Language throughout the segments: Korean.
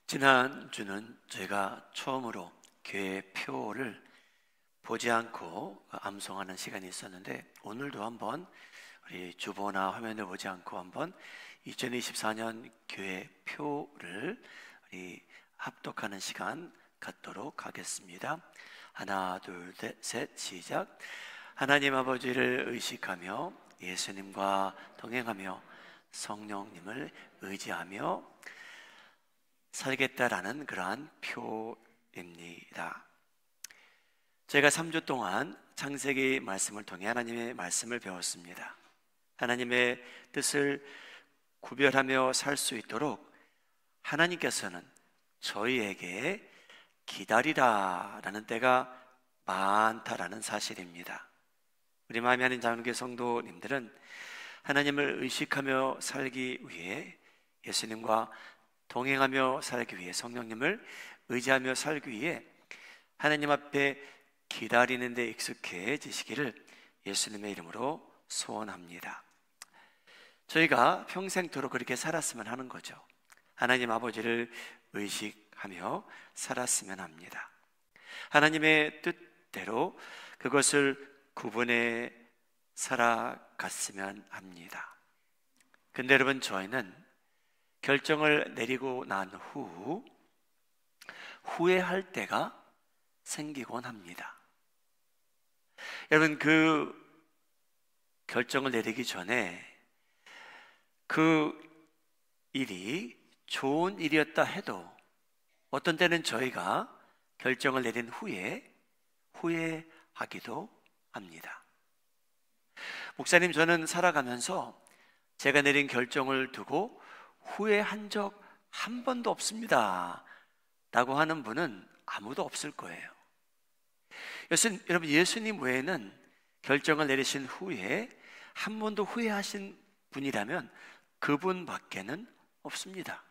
지난주는 저희가 처음으로 교회 표를 보지 않고 암송하는 시간이 있었는데, 오늘도 한번 우리 주보나 화면을 보지 않고 한번 2024년 교회 표를 우리 합독하는 시간 갖도록 하겠습니다. 하나, 둘, 셋, 시작. 하나님 아버지를 의식하며 예수님과 동행하며 성령님을 의지하며 살겠다라는 그러한 표입니다. 제가 3주 동안 창세기 말씀을 통해 하나님의 말씀을 배웠습니다. 하나님의 뜻을 구별하며 살 수 있도록 하나님께서는 저희에게 기다리라라는 때가 많다라는 사실입니다. 우리 마음이 하는 자연교회 성도님들은 하나님을 의식하며 살기 위해, 예수님과 동행하며 살기 위해, 성령님을 의지하며 살기 위해 하나님 앞에 기다리는 데 익숙해지시기를 예수님의 이름으로 소원합니다. 저희가 평생토록 그렇게 살았으면 하는 거죠. 하나님 아버지를 의식하며 살았으면 합니다. 하나님의 뜻대로 그것을 구분해 살아갔으면 합니다. 근데 여러분, 저희는 결정을 내리고 난 후 후회할 때가 생기곤 합니다. 여러분, 그 결정을 내리기 전에 그 일이 좋은 일이었다 해도 어떤 때는 저희가 결정을 내린 후에 후회하기도 합니다. 목사님, 저는 살아가면서 제가 내린 결정을 두고 후회한 적 한 번도 없습니다 라고 하는 분은 아무도 없을 거예요. 여러분, 예수님 외에는 결정을 내리신 후에 한 번도 후회하신 분이라면 그분밖에는 없습니다.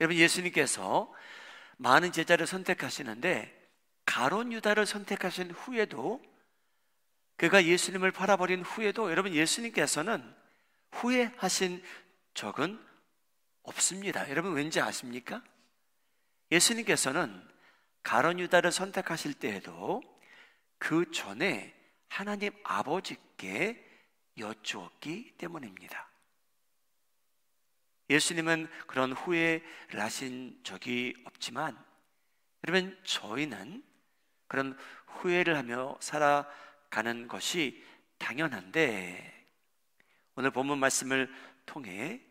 여러분, 예수님께서 많은 제자를 선택하시는데 가룟 유다를 선택하신 후에도, 그가 예수님을 팔아버린 후에도 여러분, 예수님께서는 후회하신 적은 없습니다. 여러분, 왠지 아십니까? 예수님께서는 가룟 유다를 선택하실 때에도 그 전에 하나님 아버지께 여쭈었기 때문입니다. 예수님은 그런 후회를 하신 적이 없지만, 여러분, 저희는 그런 후회를 하며 살아가는 것이 당연한데, 오늘 본문 말씀을 통해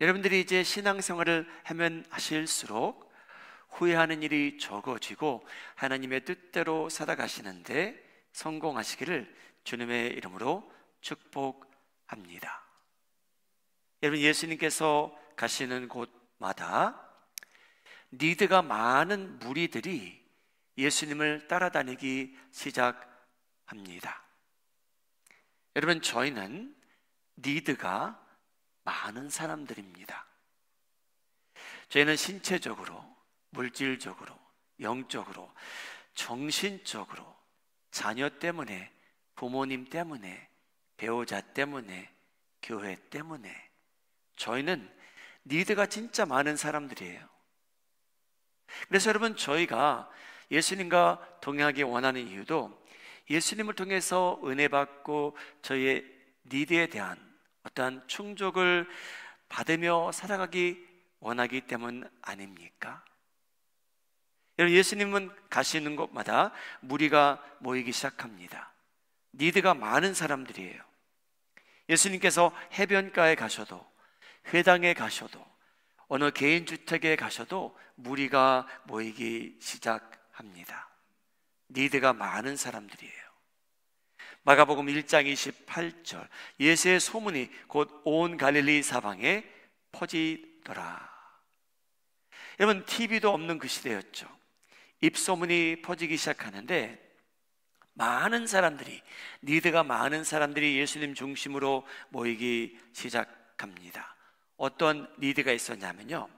여러분들이 이제 신앙생활을 하면 하실수록 후회하는 일이 적어지고 하나님의 뜻대로 살아가시는데 성공하시기를 주님의 이름으로 축복합니다. 여러분, 예수님께서 가시는 곳마다 니드가 많은 무리들이 예수님을 따라다니기 시작합니다. 여러분, 저희는 니드가 많은 사람들입니다. 저희는 신체적으로, 물질적으로, 영적으로, 정신적으로, 자녀 때문에, 부모님 때문에, 배우자 때문에, 교회 때문에 저희는 니드가 진짜 많은 사람들이에요. 그래서 여러분, 저희가 예수님과 동행하기 원하는 이유도 예수님을 통해서 은혜 받고 저희의 니드에 대한 어떠한 충족을 받으며 살아가기 원하기 때문 아닙니까? 여러분, 예수님은 가시는 곳마다 무리가 모이기 시작합니다. 니드가 많은 사람들이에요. 예수님께서 해변가에 가셔도, 회당에 가셔도, 어느 개인주택에 가셔도 무리가 모이기 시작합니다. 니드가 많은 사람들이에요. 마가복음 1장 28절, 예수의 소문이 곧 온 갈릴리 사방에 퍼지더라. 여러분, TV도 없는 그 시대였죠. 입소문이 퍼지기 시작하는데 많은 사람들이, 니드가 많은 사람들이 예수님 중심으로 모이기 시작합니다. 어떤 니드가 있었냐면요,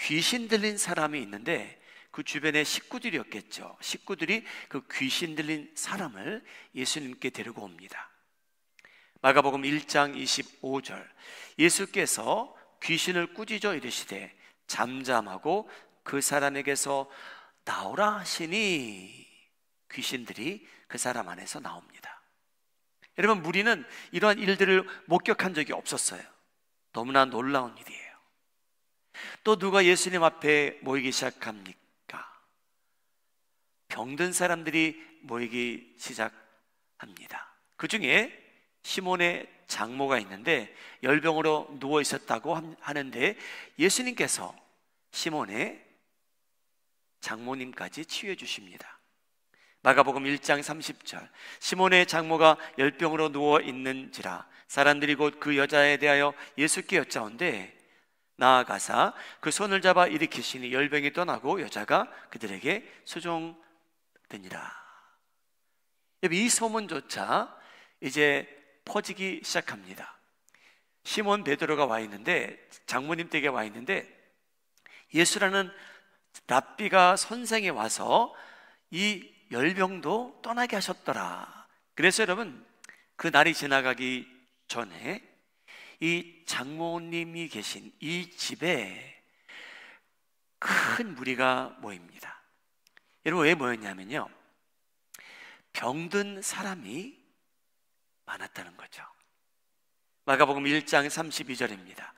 귀신 들린 사람이 있는데 그 주변에 식구들이었겠죠. 식구들이 그 귀신 들린 사람을 예수님께 데리고 옵니다. 마가복음 1장 25절, 예수께서 귀신을 꾸짖어 이르시되 잠잠하고 그 사람에게서 나오라 하시니 귀신들이 그 사람 안에서 나옵니다. 여러분, 무리는 이러한 일들을 목격한 적이 없었어요. 너무나 놀라운 일이에요. 또 누가 예수님 앞에 모이기 시작합니까? 병든 사람들이 모이기 시작합니다. 그 중에 시몬의 장모가 있는데 열병으로 누워 있었다고 하는데 예수님께서 시몬의 장모님까지 치유해 주십니다. 마가복음 1장 30절, 시몬의 장모가 열병으로 누워 있는지라 사람들이 곧 그 여자에 대하여 예수께 여짜온대 나아가사 그 손을 잡아 일으키시니 열병이 떠나고 여자가 그들에게 수종되니라. 이 소문조차 이제 퍼지기 시작합니다. 시몬 베드로가 와 있는데, 장모님 댁에 와 있는데 예수라는 랍비가 선생에 와서 이 열병도 떠나게 하셨더라. 그래서 여러분, 그 날이 지나가기 전에 이 장모님이 계신 이 집에 큰 무리가 모입니다. 여러분, 왜 모였냐면요, 병든 사람이 많았다는 거죠. 마가복음 1장 32절입니다.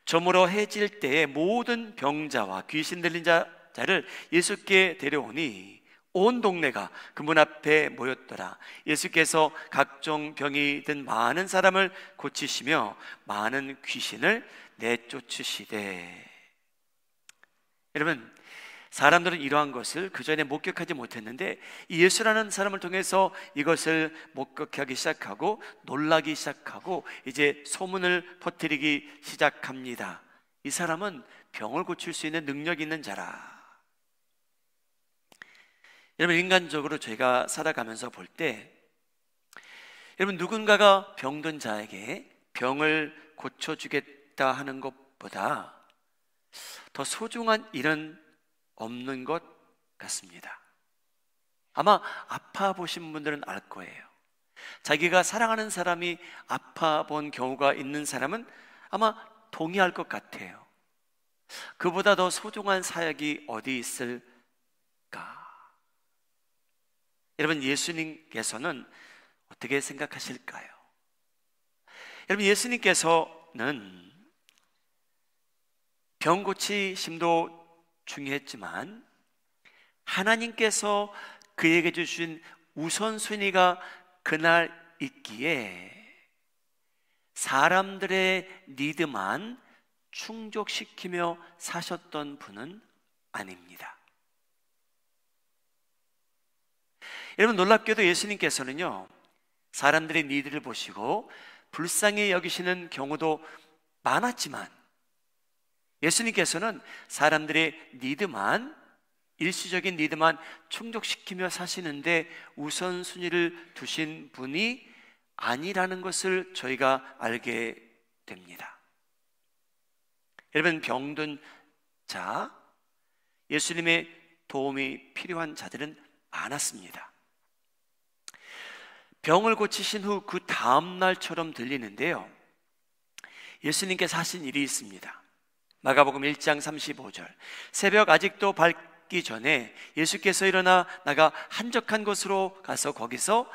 저물어 해질 때에 모든 병자와 귀신 들린 자를 예수께 데려오니 온 동네가 그 문 앞에 모였더라. 예수께서 각종 병이 든 많은 사람을 고치시며 많은 귀신을 내쫓으시되. 여러분, 사람들은 이러한 것을 그전에 목격하지 못했는데 이 예수라는 사람을 통해서 이것을 목격하기 시작하고 놀라기 시작하고 이제 소문을 퍼뜨리기 시작합니다. 이 사람은 병을 고칠 수 있는 능력 있는 자라. 여러분, 인간적으로 저희가 살아가면서 볼 때 여러분, 누군가가 병든 자에게 병을 고쳐주겠다 하는 것보다 더 소중한 일은 없는 것 같습니다. 아마 아파 보신 분들은 알 거예요. 자기가 사랑하는 사람이 아파 본 경우가 있는 사람은 아마 동의할 것 같아요. 그보다 더 소중한 사역이 어디 있을까? 여러분, 예수님께서는 어떻게 생각하실까요? 여러분, 예수님께서는 병 고치심도 중요했지만 하나님께서 그에게 주신 우선순위가 그날 있기에 사람들의 니드만 충족시키며 사셨던 분은 아닙니다. 여러분, 놀랍게도 예수님께서는요, 사람들의 니드를 보시고 불쌍히 여기시는 경우도 많았지만 예수님께서는 사람들의 니드만, 일시적인 니드만 충족시키며 사시는데 우선순위를 두신 분이 아니라는 것을 저희가 알게 됩니다. 여러분, 병든 자, 예수님의 도움이 필요한 자들은 많았습니다. 병을 고치신 후 그 다음 날처럼 들리는데요, 예수님께서 하신 일이 있습니다. 마가복음 1장 35절, 새벽 아직도 밝기 전에 예수께서 일어나 나가 한적한 곳으로 가서 거기서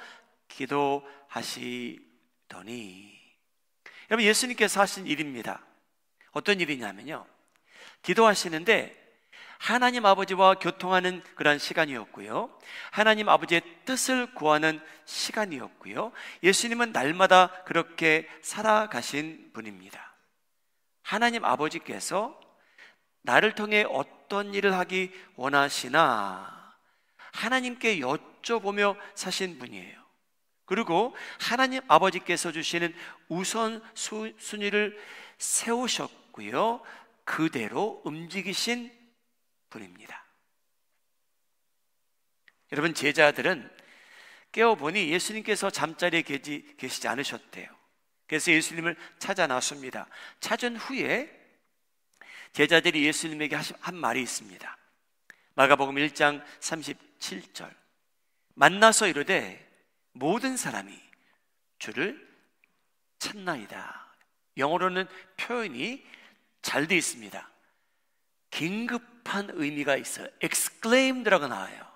기도하시더니. 여러분, 예수님께서 하신 일입니다. 어떤 일이냐면요, 기도하시는데 하나님 아버지와 교통하는 그런 시간이었고요, 하나님 아버지의 뜻을 구하는 시간이었고요, 예수님은 날마다 그렇게 살아가신 분입니다. 하나님 아버지께서 나를 통해 어떤 일을 하기 원하시나 하나님께 여쭤보며 사신 분이에요. 그리고 하나님 아버지께서 주시는 우선순위를 세우셨고요, 그대로 움직이신 분입니다. 여러분, 제자들은 깨어보니 예수님께서 잠자리에 계시지 않으셨대요. 그래서 예수님을 찾아 나섭니다. 찾은 후에 제자들이 예수님에게 한 말이 있습니다. 마가복음 1장 37절, 만나서 이르되 모든 사람이 주를 찾나이다. 영어로는 표현이 잘 되어 있습니다. 긴급한 의미가 있어요. exclaimed라고 나와요.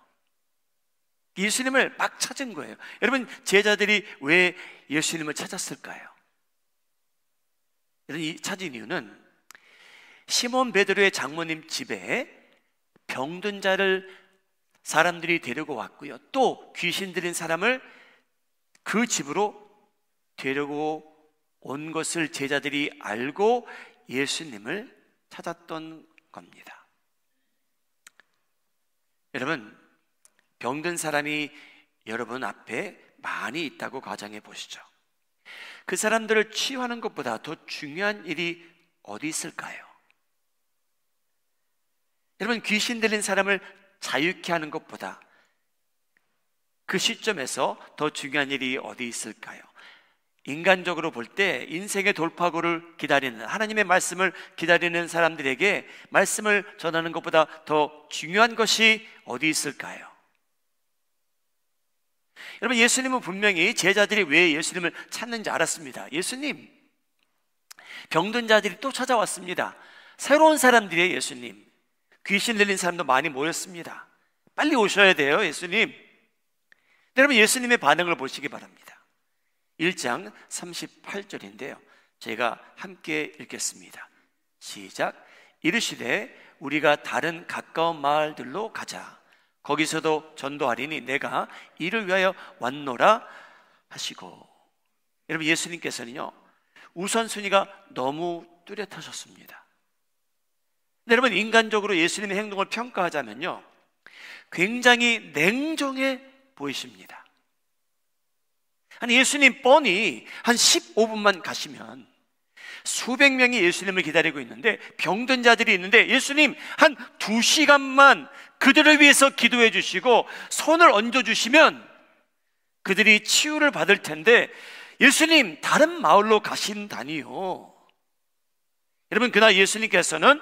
예수님을 막 찾은 거예요. 여러분, 제자들이 왜 예수님을 찾았을까요? 이 찾은 이유는 시몬 베드로의 장모님 집에 병든 자를 사람들이 데리고 왔고요, 또 귀신 들린 사람을 그 집으로 데리고 온 것을 제자들이 알고 예수님을 찾았던 겁니다. 여러분, 병든 사람이 여러분 앞에 많이 있다고 가정해 보시죠. 그 사람들을 치유하는 것보다 더 중요한 일이 어디 있을까요? 여러분, 귀신 들린 사람을 자유케 하는 것보다 그 시점에서 더 중요한 일이 어디 있을까요? 인간적으로 볼 때 인생의 돌파구를 기다리는, 하나님의 말씀을 기다리는 사람들에게 말씀을 전하는 것보다 더 중요한 것이 어디 있을까요? 여러분, 예수님은 분명히 제자들이 왜 예수님을 찾는지 알았습니다. 예수님, 병든 자들이 또 찾아왔습니다. 새로운 사람들이에요. 예수님, 귀신 들린 사람도 많이 모였습니다. 빨리 오셔야 돼요, 예수님. 여러분, 예수님의 반응을 보시기 바랍니다. 1장 38절인데요 제가 함께 읽겠습니다. 시작. 이르시되 우리가 다른 가까운 마을들로 가자. 거기서도 전도하리니 내가 이를 위하여 왔노라 하시고. 여러분, 예수님께서는요, 우선순위가 너무 뚜렷하셨습니다. 여러분, 인간적으로 예수님의 행동을 평가하자면요, 굉장히 냉정해 보이십니다. 아니, 예수님 뻔히 한 15분만 가시면 수백 명이 예수님을 기다리고 있는데, 병든 자들이 있는데 예수님 한 2시간만 그들을 위해서 기도해 주시고 손을 얹어 주시면 그들이 치유를 받을 텐데 예수님 다른 마을로 가신다니요. 여러분, 그날 예수님께서는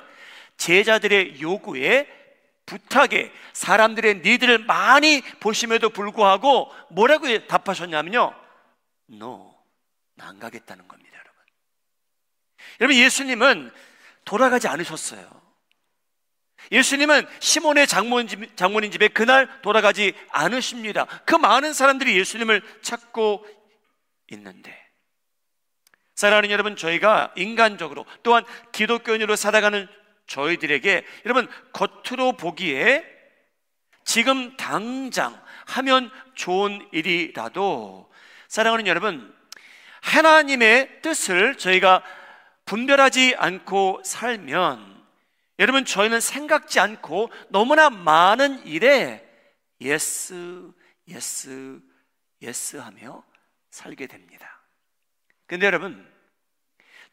제자들의 요구에, 부탁에, 사람들의 니들을 많이 보심에도 불구하고 뭐라고 답하셨냐면요, No, 나 안 가겠다는 겁니다. 여러분, 예수님은 돌아가지 않으셨어요. 예수님은 시몬의 장모님 집에 그날 돌아가지 않으십니다. 그 많은 사람들이 예수님을 찾고 있는데, 사랑하는 여러분, 저희가 인간적으로 또한 기독교인으로 살아가는 저희들에게, 여러분, 겉으로 보기에 지금 당장 하면 좋은 일이라도, 사랑하는 여러분, 하나님의 뜻을 저희가 분별하지 않고 살면, 여러분, 저희는 생각지 않고 너무나 많은 일에 예스, 예스, 예스 하며 살게 됩니다. 근데 여러분,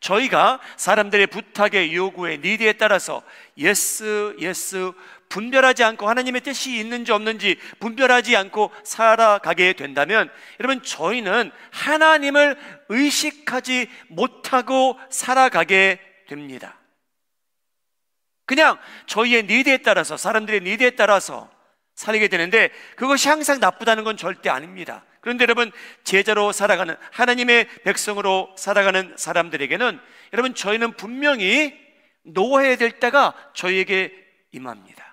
저희가 사람들의 부탁에, 요구에, 니드에 따라서 예스, 예스 분별하지 않고 하나님의 뜻이 있는지 없는지 분별하지 않고 살아가게 된다면, 여러분, 저희는 하나님을 의식하지 못하고 살아가게 됩니다. 그냥 저희의 니드에 따라서, 사람들의 니드에 따라서 살게 되는데, 그것이 항상 나쁘다는 건 절대 아닙니다. 그런데 여러분, 제자로 살아가는, 하나님의 백성으로 살아가는 사람들에게는, 여러분, 저희는 분명히 놓아야 될 때가 저희에게 임합니다.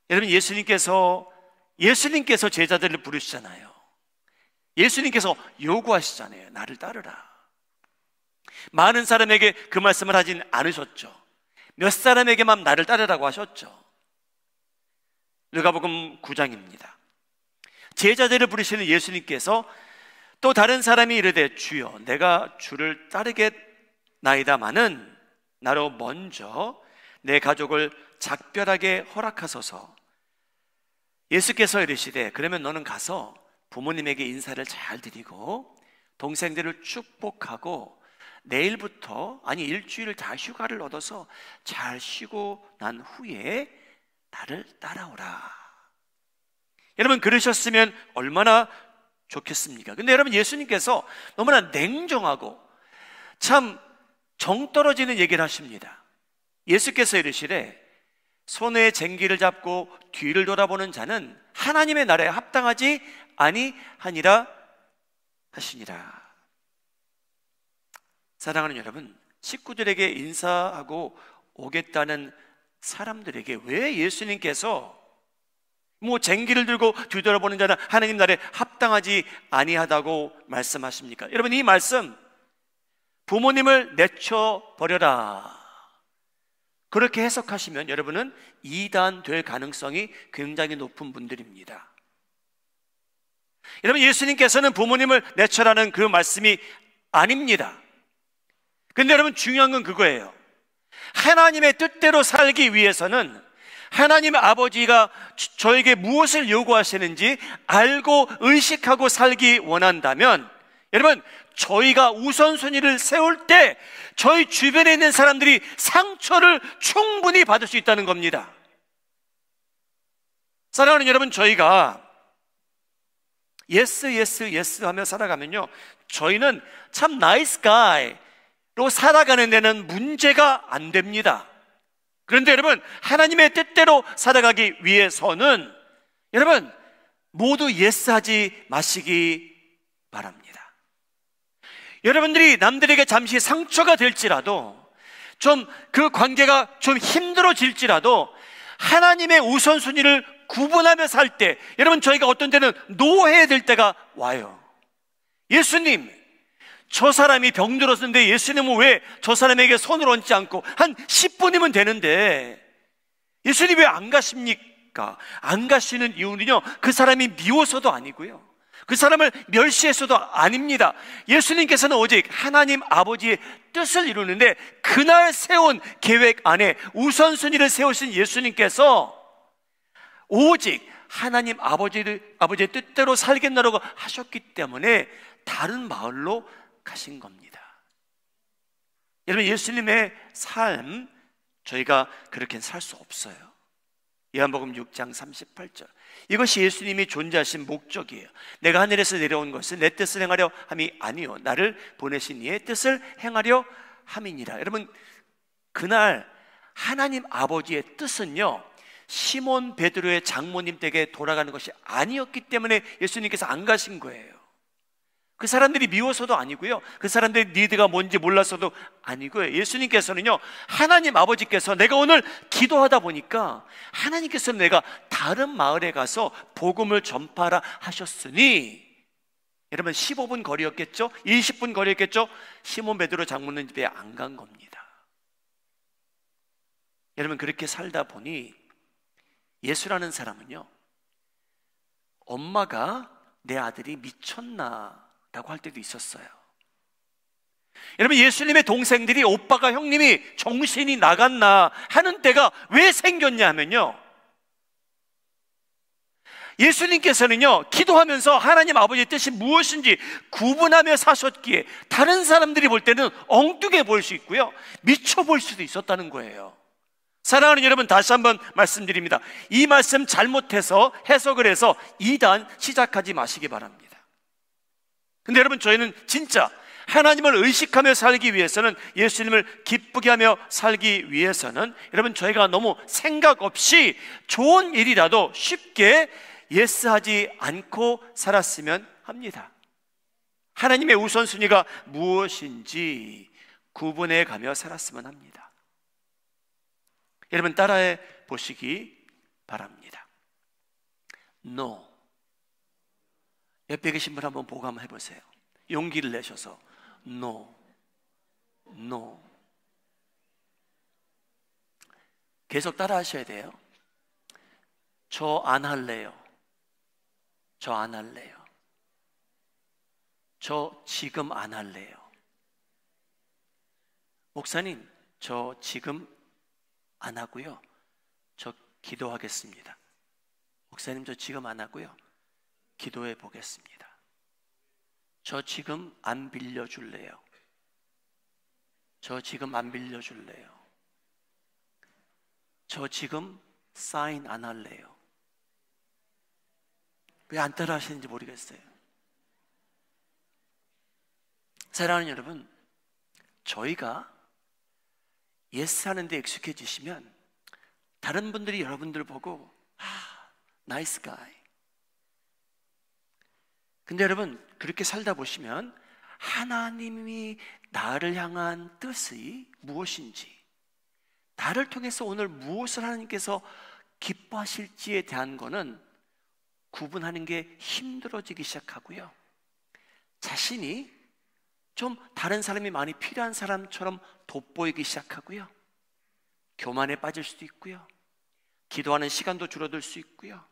여러분, 예수님께서 제자들을 부르시잖아요. 예수님께서 요구하시잖아요. 나를 따르라. 많은 사람에게 그 말씀을 하진 않으셨죠. 몇 사람에게만 나를 따르라고 하셨죠. 누가복음 9장입니다. 제자들을 부르시는 예수님께서 또 다른 사람이 이르되, 주여, 내가 주를 따르겠나이다마는 나로 먼저 내 가족을 작별하게 허락하소서. 예수께서 이르시되, 그러면 너는 가서 부모님에게 인사를 잘 드리고 동생들을 축복하고 내일부터, 아니 일주일 다 휴가를 얻어서 잘 쉬고 난 후에 나를 따라오라. 여러분, 그러셨으면 얼마나 좋겠습니까? 근데 여러분, 예수님께서 너무나 냉정하고 참 정 떨어지는 얘기를 하십니다. 예수께서 이르시되, 손에 쟁기를 잡고 뒤를 돌아보는 자는 하나님의 나라에 합당하지 아니하니라 하시니라. 사랑하는 여러분, 식구들에게 인사하고 오겠다는 사람들에게 왜 예수님께서 쟁기를 들고 뒤돌아보는 자는 하나님 나라에 합당하지 아니하다고 말씀하십니까? 여러분, 이 말씀, 부모님을 내쳐버려라, 그렇게 해석하시면 여러분은 이단 될 가능성이 굉장히 높은 분들입니다. 여러분, 예수님께서는 부모님을 내쳐라는 그 말씀이 아닙니다. 근데 여러분, 중요한 건 그거예요. 하나님의 뜻대로 살기 위해서는 하나님 아버지가 저에게 무엇을 요구하시는지 알고 의식하고 살기 원한다면, 여러분, 저희가 우선순위를 세울 때 저희 주변에 있는 사람들이 상처를 충분히 받을 수 있다는 겁니다. 사랑하는 여러분, 저희가 예스 하며 살아가면요, 저희는 참 나이스 가이로 살아가는 데는 문제가 안 됩니다. 그런데 여러분, 하나님의 뜻대로 살아가기 위해서는 여러분 모두 예스하지 마시기 바랍니다. 여러분들이 남들에게 잠시 상처가 될지라도, 좀 그 관계가 좀 힘들어질지라도 하나님의 우선순위를 구분하며 살 때, 여러분, 저희가 어떤 때는 노해야 될 때가 와요. 예수님, 저 사람이 병들었는데 예수님은 왜 저 사람에게 손을 얹지 않고 한 10분이면 되는데 예수님 왜 안 가십니까? 안 가시는 이유는요, 그 사람이 미워서도 아니고요, 그 사람을 멸시해서도 아닙니다. 예수님께서는 오직 하나님 아버지의 뜻을 이루는데 그날 세운 계획 안에 우선순위를 세우신 예수님께서 오직 하나님 아버지의 뜻대로 살겠노라고 하셨기 때문에 다른 마을로 가신 겁니다. 여러분, 예수님의 삶, 저희가 그렇게 살 수 없어요. 요한복음 6장 38절, 이것이 예수님이 존재하신 목적이에요. 내가 하늘에서 내려온 것은 내 뜻을 행하려 함이 아니요 나를 보내신 이의 뜻을 행하려 함이니라. 여러분, 그날 하나님 아버지의 뜻은요, 시몬 베드로의 장모님 댁에 돌아가는 것이 아니었기 때문에 예수님께서 안 가신 거예요. 그 사람들이 미워서도 아니고요, 그 사람들의 니드가 뭔지 몰라서도 아니고요, 예수님께서는요, 하나님 아버지께서 내가 오늘 기도하다 보니까 하나님께서는 내가 다른 마을에 가서 복음을 전파하라 하셨으니, 여러분 15분 거리였겠죠? 20분 거리였겠죠? 시몬 베드로 장모님 집에 안 간 겁니다. 여러분, 그렇게 살다 보니 예수라는 사람은요, 엄마가 내 아들이 미쳤나 라고 할 때도 있었어요. 여러분, 예수님의 동생들이 오빠가, 형님이 정신이 나갔나 하는 때가 왜 생겼냐 하면요, 예수님께서는요, 기도하면서 하나님 아버지의 뜻이 무엇인지 구분하며 사셨기에 다른 사람들이 볼 때는 엉뚱해 보일 수 있고요, 미쳐 보일 수도 있었다는 거예요. 사랑하는 여러분, 다시 한번 말씀드립니다. 이 말씀 잘못해서 해석을 해서 이단 시작하지 마시기 바랍니다. 근데 여러분, 저희는 진짜 하나님을 의식하며 살기 위해서는, 예수님을 기쁘게 하며 살기 위해서는 여러분, 저희가 너무 생각 없이 좋은 일이라도 쉽게 예스하지 않고 살았으면 합니다. 하나님의 우선순위가 무엇인지 구분해 가며 살았으면 합니다. 여러분, 따라해 보시기 바랍니다. No. 옆에 계신 분 한번 보고 한번 해보세요. 용기를 내셔서 No. 계속 따라 하셔야 돼요. 저 안 할래요. 저 안 할래요. 저 지금 안 할래요. 목사님, 저 지금 안 하고요, 저 기도하겠습니다. 목사님, 저 지금 안 하고요, 기도해 보겠습니다. 저 지금 안 빌려줄래요. 저 지금 안 빌려줄래요. 저 지금 사인 안 할래요. 왜 안 따라 하시는지 모르겠어요. 사랑하는 여러분, 저희가 예스 하는데 익숙해지시면 다른 분들이 여러분들 보고 나이스 가이. 근데 여러분, 그렇게 살다 보시면 하나님이 나를 향한 뜻이 무엇인지, 나를 통해서 오늘 무엇을 하나님께서 기뻐하실지에 대한 거는 구분하는 게 힘들어지기 시작하고요, 자신이 좀 다른 사람이 많이 필요한 사람처럼 돋보이기 시작하고요, 교만에 빠질 수도 있고요, 기도하는 시간도 줄어들 수 있고요,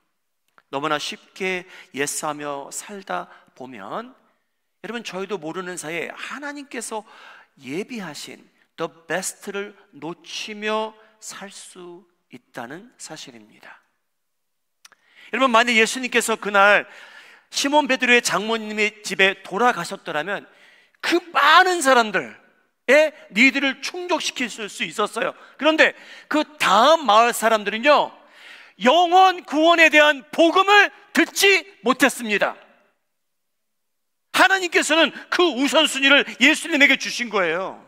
너무나 쉽게 예스하며 살다 보면 여러분, 저희도 모르는 사이에 하나님께서 예비하신 the best를 놓치며 살 수 있다는 사실입니다. 여러분, 만약 예수님께서 그날 시몬 베드로의 장모님의 집에 돌아가셨더라면 그 많은 사람들의 니들을 충족시킬 수 있었어요. 그런데 그 다음 마을 사람들은요, 영원 구원에 대한 복음을 듣지 못했습니다. 하나님께서는 그 우선순위를 예수님에게 주신 거예요.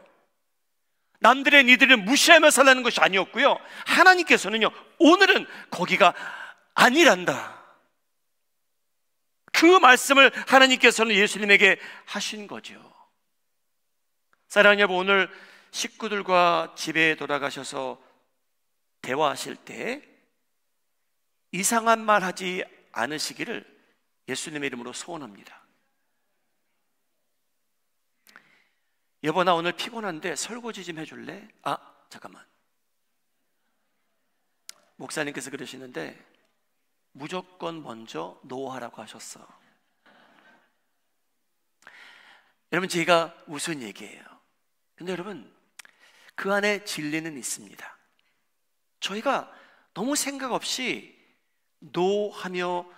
남들의 니들을 무시하며 살라는 것이 아니었고요, 하나님께서는요, 오늘은 거기가 아니란다, 그 말씀을 하나님께서는 예수님에게 하신 거죠. 사랑하는 여러분, 오늘 식구들과 집에 돌아가셔서 대화하실 때 이상한 말 하지 않으시기를 예수님의 이름으로 소원합니다. 여보, 나 오늘 피곤한데 설거지 좀 해줄래? 아, 잠깐만. 목사님께서 그러시는데 무조건 먼저 노하라고 하셨어. 여러분, 제가 무슨 얘기예요? 근데 여러분, 그 안에 진리는 있습니다. 저희가 너무 생각 없이 노하며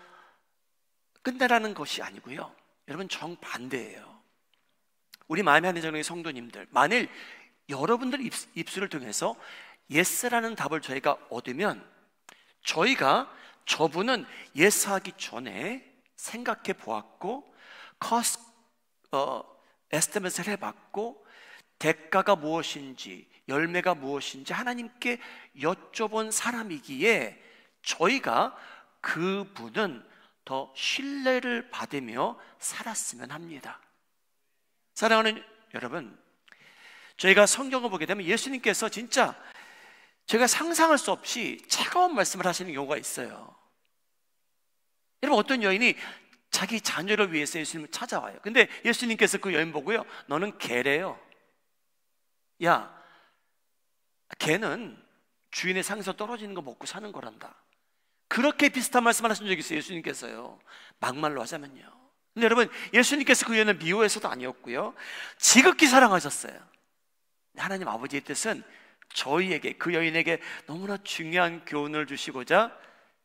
끝내라는 것이 아니고요, 여러분, 정반대예요. 우리 마음에 하는 정의 성도님들, 만일 여러분들 입술을 통해서 예스라는 답을 저희가 얻으면 저희가 저분은 예스하기 전에 생각해 보았고 에스티메이트를 해봤고 대가가 무엇인지 열매가 무엇인지 하나님께 여쭤본 사람이기에 저희가 그분은 더 신뢰를 받으며 살았으면 합니다. 사랑하는 여러분, 저희가 성경을 보게 되면 예수님께서 진짜 제가 상상할 수 없이 차가운 말씀을 하시는 경우가 있어요. 여러분, 어떤 여인이 자기 자녀를 위해서 예수님을 찾아와요. 근데 예수님께서 그 여인 보고요, 너는 개래요. 야, 개는 주인의 상에서 떨어지는 거 먹고 사는 거란다. 그렇게 비슷한 말씀을 하신 적이 있어요, 예수님께서요. 막말로 하자면요. 근데 여러분, 예수님께서 그 여인을 미워해서도 아니었고요, 지극히 사랑하셨어요. 하나님 아버지의 뜻은 저희에게, 그 여인에게 너무나 중요한 교훈을 주시고자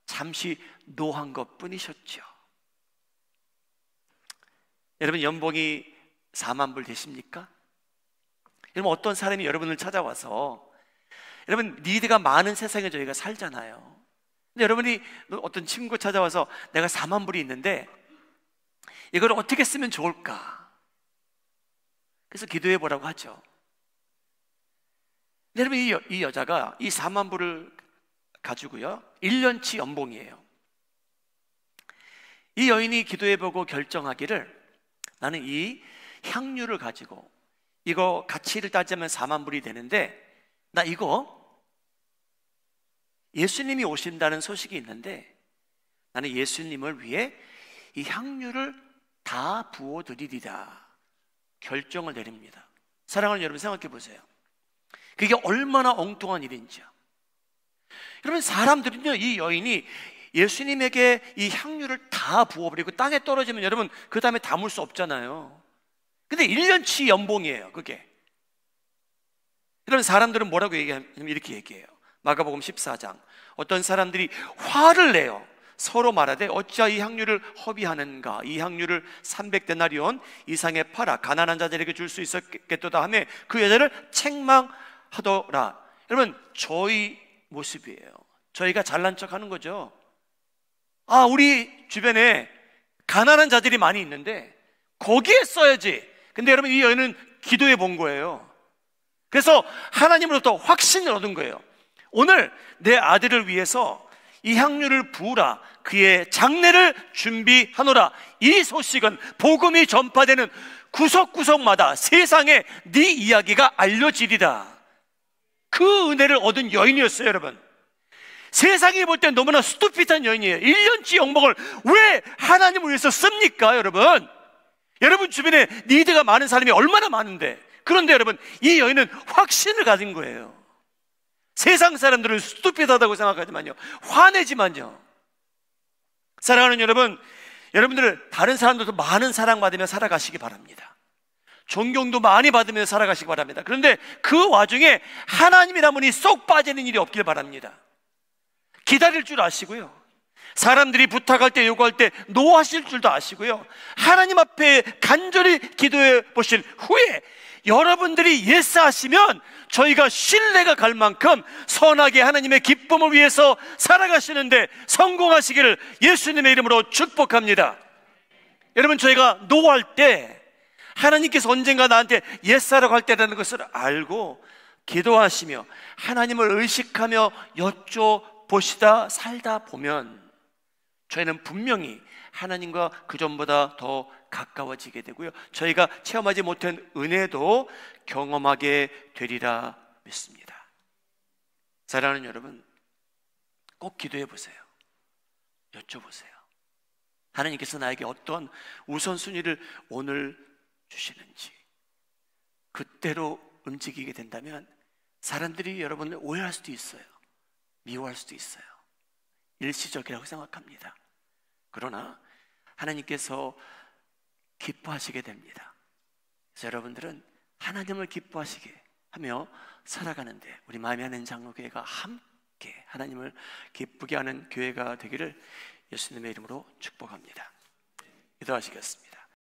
잠시 노한 것 뿐이셨죠. 여러분, 연봉이 4만 불 되십니까? 여러분, 어떤 사람이 여러분을 찾아와서, 여러분, 니드가 많은 세상에 저희가 살잖아요. 근데 여러분이 어떤 친구 찾아와서 내가 4만 불이 있는데 이걸 어떻게 쓰면 좋을까? 그래서 기도해 보라고 하죠. 여러분, 이 여자가 이 4만 불을 가지고요 1년치 연봉이에요. 이 여인이 기도해보고 결정하기를, 나는 이 향유를 가지고, 이거 가치를 따지면 4만 불이 되는데, 나 이거 예수님이 오신다는 소식이 있는데 나는 예수님을 위해 이 향유를 다 부어드리리라 결정을 내립니다. 사랑하는 여러분, 생각해 보세요. 그게 얼마나 엉뚱한 일인지요. 여러분, 사람들은요, 이 여인이 예수님에게 이 향유를 다 부어버리고 땅에 떨어지면 여러분 그 다음에 담을 수 없잖아요. 근데 1년치 연봉이에요, 그게. 여러분, 사람들은 뭐라고 얘기하냐면 이렇게 얘기해요. 마가복음 14장, 어떤 사람들이 화를 내요. 서로 말하되 어찌하여 이 향유를 허비하는가? 이 향유를 300데나리온 이상에 팔아 가난한 자들에게 줄 수 있었겠도다 하며 그 여자를 책망하더라. 여러분, 저희 모습이에요. 저희가 잘난 척 하는 거죠. 아, 우리 주변에 가난한 자들이 많이 있는데 거기에 써야지. 근데 여러분, 이 여인은 기도해 본 거예요. 그래서 하나님으로부터 확신을 얻은 거예요. 오늘 내 아들을 위해서 이 향유를 부으라, 그의 장례를 준비하노라. 이 소식은 복음이 전파되는 구석구석마다 세상에 네 이야기가 알려지리라. 그 은혜를 얻은 여인이었어요, 여러분. 세상이 볼 때 너무나 스투핏한 여인이에요. 1년치 영목을 왜 하나님을 위해서 씁니까, 여러분? 여러분 주변에 니드가 많은 사람이 얼마나 많은데. 그런데 여러분, 이 여인은 확신을 가진 거예요. 세상 사람들은 스투핏하다고 생각하지만요, 화내지만요. 사랑하는 여러분, 여러분들 다른 사람들도 많은 사랑받으며 살아가시기 바랍니다. 존경도 많이 받으며 살아가시기 바랍니다. 그런데 그 와중에 하나님이라는 분이 쏙 빠지는 일이 없길 바랍니다. 기다릴 줄 아시고요, 사람들이 부탁할 때, 요구할 때 노하실 줄도 아시고요, 하나님 앞에 간절히 기도해 보실 후에 여러분들이 예스하시면 저희가 신뢰가 갈 만큼 선하게 하나님의 기쁨을 위해서 살아가시는데 성공하시기를 예수님의 이름으로 축복합니다. 여러분, 저희가 노할 때 하나님께서 언젠가 나한테 예스하라고 할 때라는 것을 알고 기도하시며 하나님을 의식하며 여쭤보시다 살다 보면 저희는 분명히 하나님과 그전보다 더 가까워지게 되고요, 저희가 체험하지 못한 은혜도 경험하게 되리라 믿습니다. 사랑하는 여러분, 꼭 기도해 보세요. 여쭤보세요. 하나님께서 나에게 어떤 우선순위를 오늘 주시는지. 그때로 움직이게 된다면 사람들이 여러분을 오해할 수도 있어요. 미워할 수도 있어요. 일시적이라고 생각합니다. 그러나 하나님께서 기뻐하시게 됩니다. 그래서 여러분들은 하나님을 기뻐하시게 하며 살아가는데 우리 마음에 하는 장로교회가 함께 하나님을 기쁘게 하는 교회가 되기를 예수님의 이름으로 축복합니다. 기도하시겠습니다.